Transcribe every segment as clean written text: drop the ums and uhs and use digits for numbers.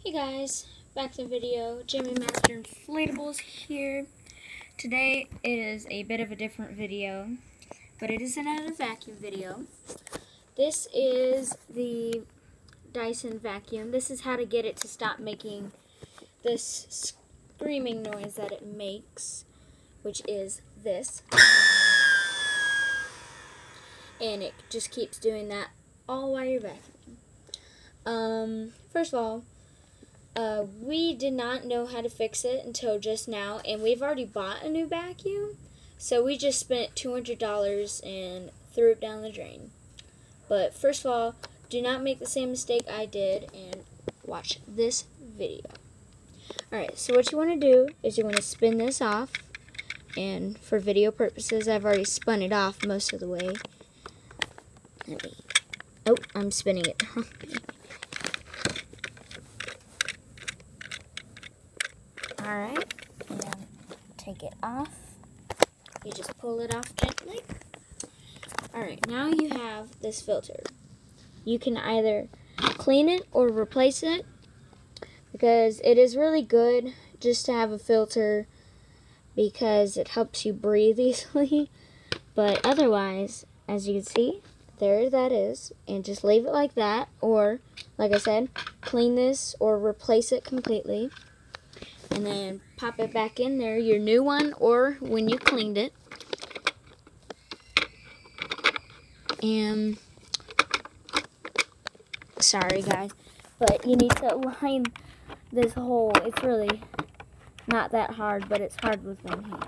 Hey guys, back to the video. Jimmy Master Inflatables here. Today it is a bit of a different video, but it is another vacuum video. This is the Dyson vacuum. This is how to get it to stop making this screaming noise that it makes, which is this. And it just keeps doing that all while you're vacuuming. First of all, we did not know how to fix it until just now, and we've already bought a new vacuum, so we just spent $200 and threw it down the drain. But first of all, do not make the same mistake I did and watch this video. Alright, so what you want to do is you want to spin this off, and for video purposes I've already spun it off most of the way. Oh, I'm spinning it. Alright, and take it off. You just pull it off gently. Alright, now you have this filter. You can either clean it or replace it, because it is really good just to have a filter because it helps you breathe easily. But otherwise, as you can see, there that is, and just leave it like that, or like I said, clean this or replace it completely. And then pop it back in there, your new one, or when you cleaned it. And, sorry guys, but you need to line this hole. It's really not that hard, but it's hard with one hand.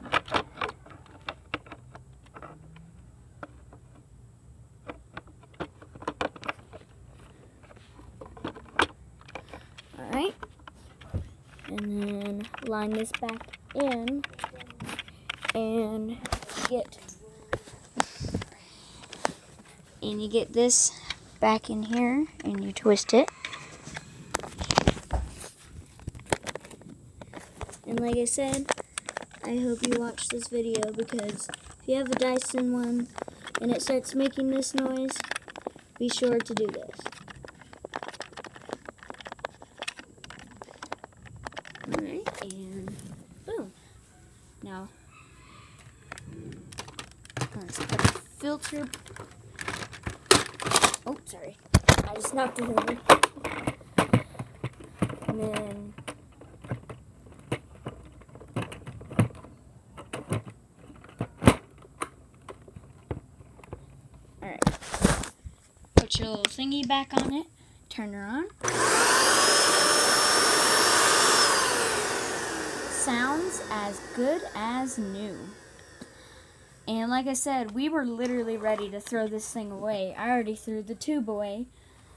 Alright. And then line this back in and you get this back in here and you twist it. And like I said, I hope you watch this video, because if you have a Dyson one and it starts making this noise, be sure to do this. Alright, and boom. Now, let's put a filter. Oh, sorry. I just knocked it over. And then, alright. Put your little thingy back on it. Turn her on. Sounds as good as new. And like I said, we were literally ready to throw this thing away. I already threw the tube away,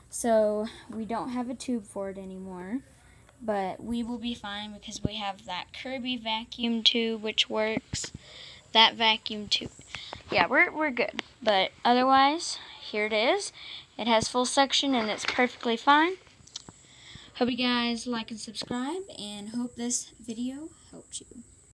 so we don't have a tube for it anymore. But we will be fine because we have that Kirby vacuum tube, which works. That vacuum tube. Yeah, we're good. But otherwise, here it is. It has full suction and it's perfectly fine. Hope you guys like and subscribe, and hope this video helped you.